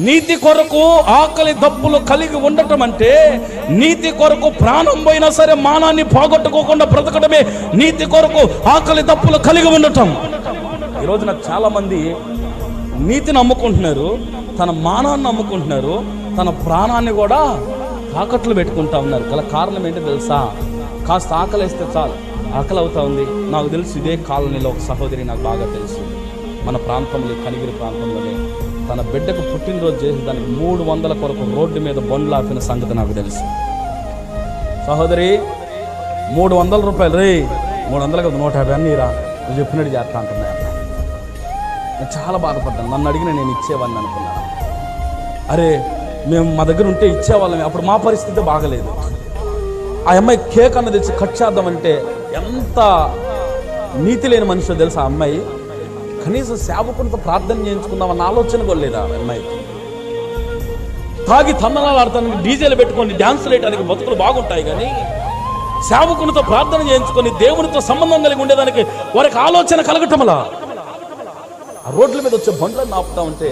నీతి కొరకు ఆకలి దప్పులు కలిగి ఉండటం అంటే, నీతి కొరకు ప్రాణం పోయినా సరే మానాన్ని పోగొట్టుకోకుండా బ్రతకడమే నీతి కొరకు ఆకలి దప్పులు కలిగి ఉండటం. ఈరోజున చాలా మంది నీతిని నమ్ముకుంటున్నారు, తన మానాన్ని నమ్ముకుంటున్నారు, తన ప్రాణాన్ని కూడా తాకట్లు పెట్టుకుంటా ఉన్నారు. గల కారణం ఏంటో తెలుసా? కాస్త ఆకలి వేస్తే చాలు, ఆకలి అవుతా ఉంది. నాకు తెలుసు, ఇదే కాలనీలో ఒక సహోదరి నాకు బాగా తెలుసు, మన ప్రాంతంలో కనిగిరి ప్రాంతంలోనే తన బిడ్డకు పుట్టినరోజు చేసి దానికి 300 కొరకు రోడ్డు మీద బండ్లు ఆపిన సంగతి నాకు తెలుసు. సహోదరి, 300 రూపాయలు రే, 300 కదా 150 అన్నీరా, నువ్వు చెప్పినట్టు చేస్తా అంటున్నాయి. నేను చాలా బాధపడ్డాను. నన్ను అడిగిన నేను ఇచ్చేవాడిని అనుకున్నాను. అరే మేము మా దగ్గర ఉంటే ఇచ్చేవాళ్ళమే. అప్పుడు మా పరిస్థితి బాగలేదు. ఆ అమ్మాయి కేక్ అన్న తెచ్చి కట్ చేద్దామంటే ఎంత నీతి లేని మనిషి తెలుసు. ఆ అమ్మాయి కనీసం సేవకునితో ప్రార్థన చేయించుకుందామన్న ఆలోచన కూడా లేదా అమ్మాయి. తాగి తందనాలు ఆడటానికి డీజేలు పెట్టుకొని డ్యాన్సులు వేయడానికి బతుకులు బాగుంటాయి, కానీ సేవకునితో ప్రార్థన చేయించుకొని దేవునితో సంబంధం కలిగి ఉండేదానికి వారికి ఆలోచన కలగటంలా. ఆ రోడ్ల మీద వచ్చే బండ్లను ఆపుతా ఉంటే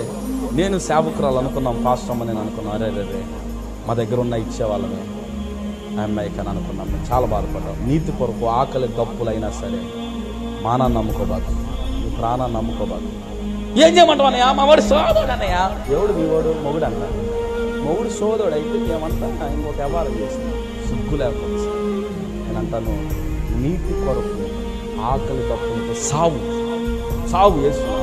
నేను సేవకురాలు అనుకున్నాం, పాస్టర్ అమ్మ నేను అనుకున్నాం. అరే మా దగ్గర ఉన్న ఇచ్చేవాళ్ళమే ఆ అమ్మాయికి అని అనుకున్నాం. మేము చాలా బాధపడ్డాం. నీతి కొరకు ఆకలి దప్పులైనా సరే మానాన్ని నమ్ముకోబాదు, నీ ప్రాణాన్ని నమ్ముకోబాదు. ఏం చేయమంటావు అన్నయ్య? మా వాడు సోదరుడు అన్నయ్య. ఎవడు మీ వాడు? మొగుడు అన్నాడు. మొగుడు సోదరుడు అయితే ఏమంటా ఇంకొక వ్యవహారం చేసింది, సిగ్గు లేకపోతే. నేను అంటాను, నీతి కొరకు ఆకలి దప్పులతో సావు వేస్తున్నాను.